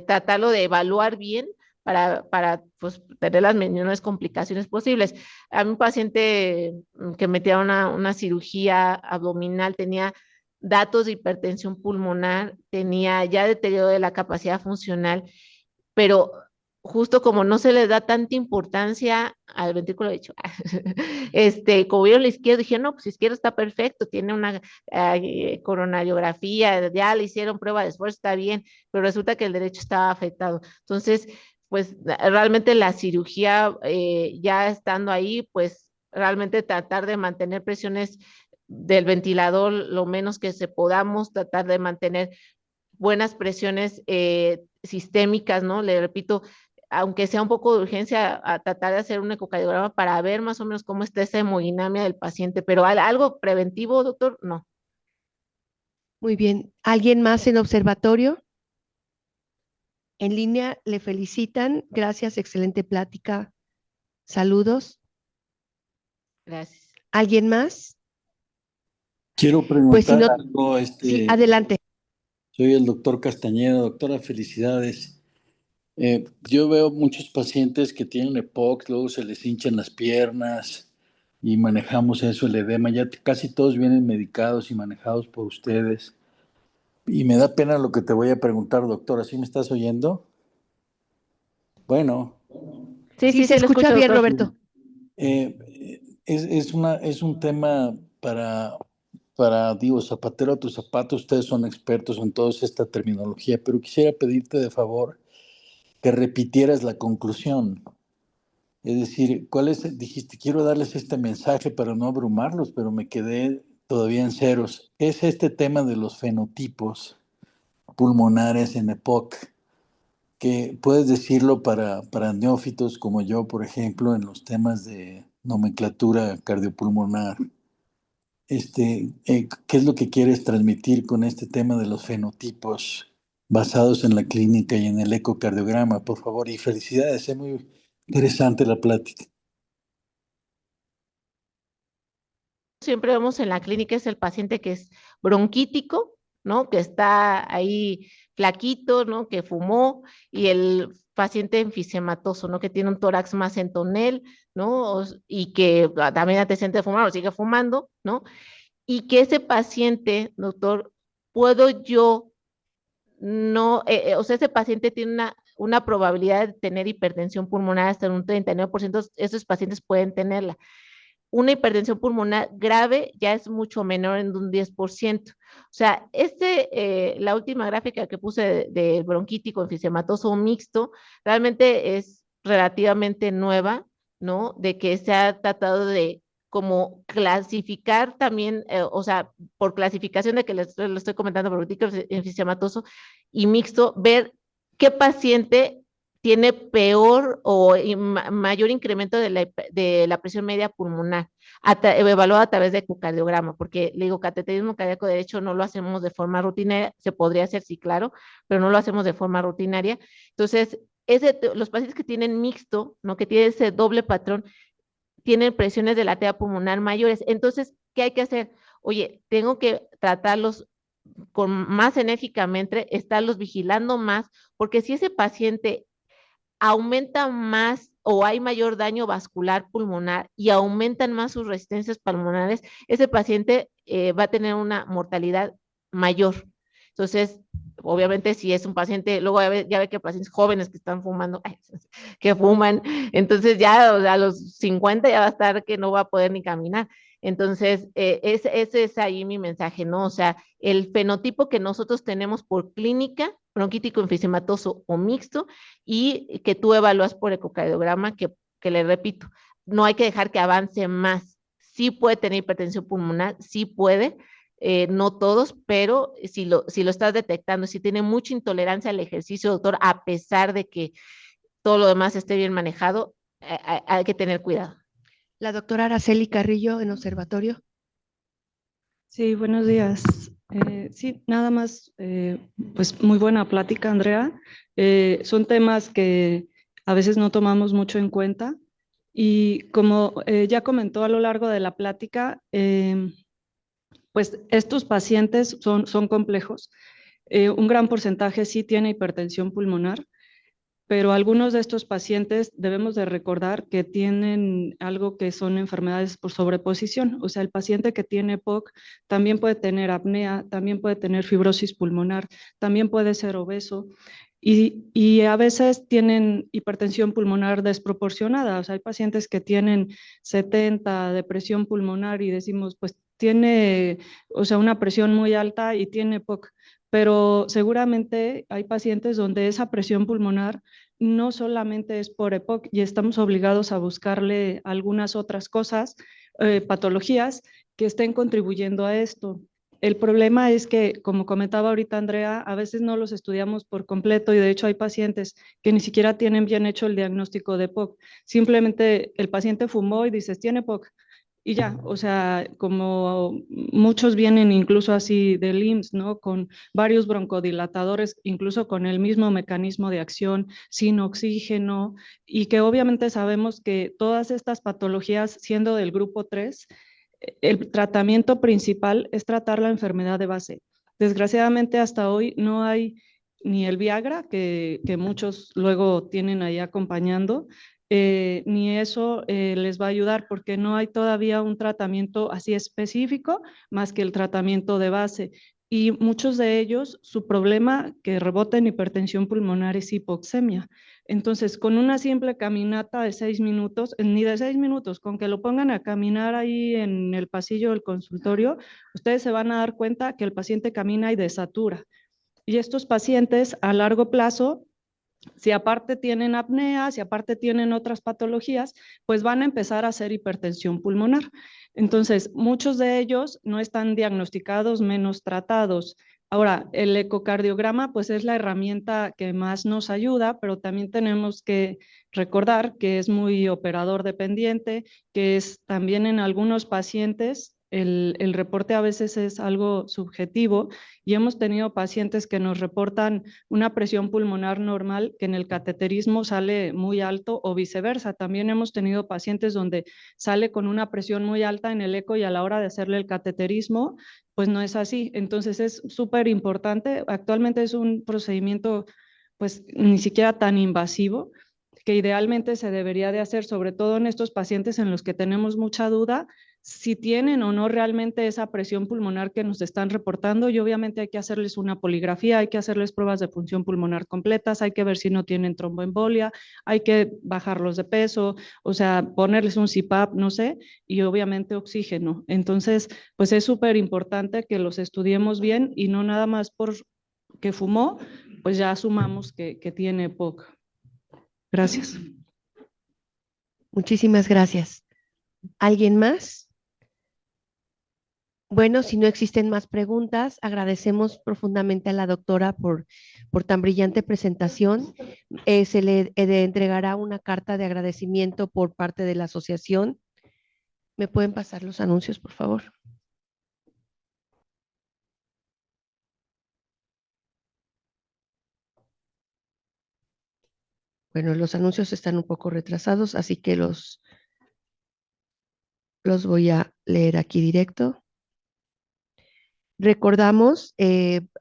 tratarlo de evaluar bien para pues, tener las menores complicaciones posibles. A mi paciente que metía una cirugía abdominal tenía datos de hipertensión pulmonar, tenía ya deterioro de la capacidad funcional, pero justo como no se le da tanta importancia al ventrículo derecho, como vieron la izquierda, dije, no, pues izquierdo está perfecto, tiene una coronariografía, ya le hicieron prueba de esfuerzo, está bien, pero resulta que el derecho estaba afectado. Entonces, pues realmente la cirugía, ya estando ahí, pues realmente tratar de mantener presiones del ventilador lo menos que se podamos, tratar de mantener buenas presiones sistémicas, ¿no? Le repito, aunque sea un poco de urgencia, a tratar de hacer un ecocardiograma para ver más o menos cómo está esa hemodinamia del paciente, pero algo preventivo, doctor, no. Muy bien. ¿Alguien más en observatorio? En línea le felicitan. Gracias, excelente plática. Saludos. Gracias. ¿Alguien más? Quiero Pues si preguntar no, algo, sí, adelante. soy el doctor Castañeda. Doctora, felicidades. Yo veo muchos pacientes que tienen EPOC, luego se les hinchan las piernas y manejamos eso, el edema. Ya casi todos vienen medicados y manejados por ustedes. Y me da pena lo que te voy a preguntar, doctora. ¿Sí me estás oyendo? Bueno. Sí, se lo escucha escucho, bien, doctor. Roberto. Es un tema digo, zapatero a tus zapatos, ustedes son expertos en toda esta terminología, pero quisiera pedirte de favor que repitieras la conclusión. Es decir, dijiste, quiero darles este mensaje para no abrumarlos, pero me quedé todavía en ceros. Es este tema de los fenotipos pulmonares en EPOC, que puedes decirlo para neófitos como yo, por ejemplo, en los temas de nomenclatura cardiopulmonar. ¿Qué es lo que quieres transmitir con este tema de los fenotipos basados en la clínica y en el ecocardiograma, por favor? Y felicidades, es muy interesante la plática. Siempre vemos en la clínica es el paciente que es bronquítico, ¿no? Que está ahí flaquito, ¿no? Que fumó, y el paciente enfisematoso, ¿no? Que tiene un tórax más en tonel, ¿no? Y que también antecedente de fumar o sigue fumando, ¿no? Y que ese paciente, doctor, puedo yo no, o sea, ese paciente tiene una probabilidad de tener hipertensión pulmonar hasta un 39%, esos pacientes pueden tenerla. Una hipertensión pulmonar grave ya es mucho menor en un 10%. O sea, la última gráfica que puse de bronquítico enfisematoso mixto, realmente es relativamente nueva, ¿no? De que se ha tratado de como clasificar también, o sea, por clasificación de que lo estoy comentando, bronquitítico enfisematoso y mixto, ver qué paciente tiene peor o mayor incremento de la presión media pulmonar, evaluado a través de ecocardiograma, porque le digo, cateterismo cardíaco derecho no lo hacemos de forma rutinaria, se podría hacer, sí, claro, pero no lo hacemos de forma rutinaria. Entonces, los pacientes que tienen mixto, ¿no? Que tienen ese doble patrón, tienen presiones de la arteria pulmonar mayores. Entonces, ¿qué hay que hacer? Oye, tengo que tratarlos con más enérgicamente, estarlos vigilando más, porque si ese paciente aumenta más o hay mayor daño vascular pulmonar y aumentan más sus resistencias pulmonares, ese paciente va a tener una mortalidad mayor. Entonces, obviamente, si es un paciente, luego ya ve que pacientes jóvenes que están fumando, que fuman, entonces ya o sea, a los 50 ya va a estar que no va a poder ni caminar. Entonces, ese es ahí mi mensaje, ¿no? O sea, el fenotipo que nosotros tenemos por clínica, bronquítico enfisematoso o mixto, y que tú evalúas por ecocardiograma, que le repito, no hay que dejar que avance más. Sí puede tener hipertensión pulmonar, sí puede, no todos, pero si lo estás detectando, si tiene mucha intolerancia al ejercicio, doctor, a pesar de que todo lo demás esté bien manejado, hay que tener cuidado. La doctora Araceli Carrillo en observatorio. Sí, buenos días. Sí, nada más, pues muy buena plática, Andrea. Son temas que a veces no tomamos mucho en cuenta y como ya comentó a lo largo de la plática, pues estos pacientes son complejos. Un gran porcentaje sí tiene hipertensión pulmonar, pero algunos de estos pacientes debemos de recordar que tienen algo que son enfermedades por sobreposición. O sea, el paciente que tiene POC también puede tener apnea, también puede tener fibrosis pulmonar, también puede ser obeso. Y a veces tienen hipertensión pulmonar desproporcionada. O sea, hay pacientes que tienen 70 de presión pulmonar y decimos, pues tiene, o sea, una presión muy alta y tiene POC. Pero seguramente hay pacientes donde esa presión pulmonar no solamente es por EPOC y estamos obligados a buscarle algunas otras cosas, patologías que estén contribuyendo a esto. El problema es que, como comentaba ahorita Andrea, a veces no los estudiamos por completo y de hecho hay pacientes que ni siquiera tienen bien hecho el diagnóstico de EPOC. Simplemente el paciente fumó y dices, tiene EPOC. Y ya, o sea, como muchos vienen incluso así del IMSS, ¿no? Con varios broncodilatadores, incluso con el mismo mecanismo de acción, sin oxígeno, y que obviamente sabemos que todas estas patologías, siendo del grupo 3, el tratamiento principal es tratar la enfermedad de base. Desgraciadamente hasta hoy no hay ni el Viagra, que muchos luego tienen ahí acompañando, ni eso les va a ayudar porque no hay todavía un tratamiento así específico más que el tratamiento de base. Y muchos de ellos, su problema que rebota en hipertensión pulmonar es hipoxemia. Entonces, con una simple caminata de 6 minutos, ni de 6 minutos, con que lo pongan a caminar ahí en el pasillo del consultorio, ustedes se van a dar cuenta que el paciente camina y desatura. Y estos pacientes a largo plazo, si aparte tienen apnea, si aparte tienen otras patologías, pues van a empezar a hacer hipertensión pulmonar. Entonces, muchos de ellos no están diagnosticados, menos tratados. Ahora, el ecocardiograma pues es la herramienta que más nos ayuda, pero también tenemos que recordar que es muy operador dependiente, que es también en algunos pacientes el reporte a veces es algo subjetivo y hemos tenido pacientes que nos reportan una presión pulmonar normal que en el cateterismo sale muy alto o viceversa. También hemos tenido pacientes donde sale con una presión muy alta en el eco y a la hora de hacerle el cateterismo, pues no es así. Entonces es súper importante. Actualmente es un procedimiento pues ni siquiera tan invasivo que idealmente se debería de hacer, sobre todo en estos pacientes en los que tenemos mucha duda si tienen o no realmente esa presión pulmonar que nos están reportando y obviamente hay que hacerles una poligrafía, hay que hacerles pruebas de función pulmonar completas, hay que ver si no tienen tromboembolia, hay que bajarlos de peso, o sea, ponerles un CPAP, no sé, y obviamente oxígeno. Entonces, pues es súper importante que los estudiemos bien y no nada más por que fumó, pues ya asumamos que tiene POC. Gracias. Muchísimas gracias. ¿Alguien más? Bueno, si no existen más preguntas, agradecemos profundamente a la doctora por tan brillante presentación. Se le entregará una carta de agradecimiento por parte de la asociación. ¿Me pueden pasar los anuncios, por favor? Bueno, los anuncios están un poco retrasados, así que los voy a leer aquí directo. Recordamos,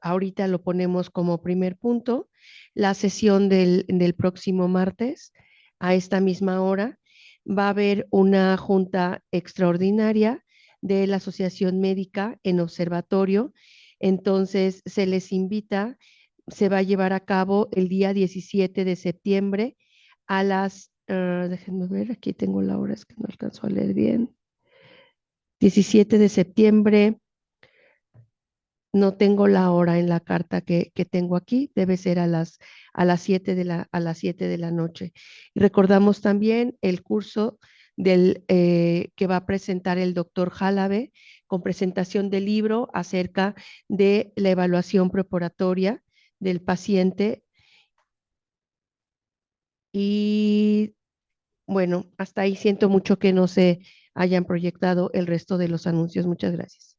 ahorita lo ponemos como primer punto, la sesión del próximo martes a esta misma hora. Va a haber una junta extraordinaria de la Asociación Médica en observatorio. Entonces, se les invita, se va a llevar a cabo el día 17 de septiembre a las, déjenme ver, aquí tengo la hora, es que no alcanzo a leer bien. 17 de septiembre. No tengo la hora en la carta que tengo aquí, debe ser a las 7 a las 7 de la noche. Y recordamos también el curso que va a presentar el doctor Jalabe con presentación del libro acerca de la evaluación preparatoria del paciente. Y bueno, hasta ahí siento mucho que no se hayan proyectado el resto de los anuncios. Muchas gracias.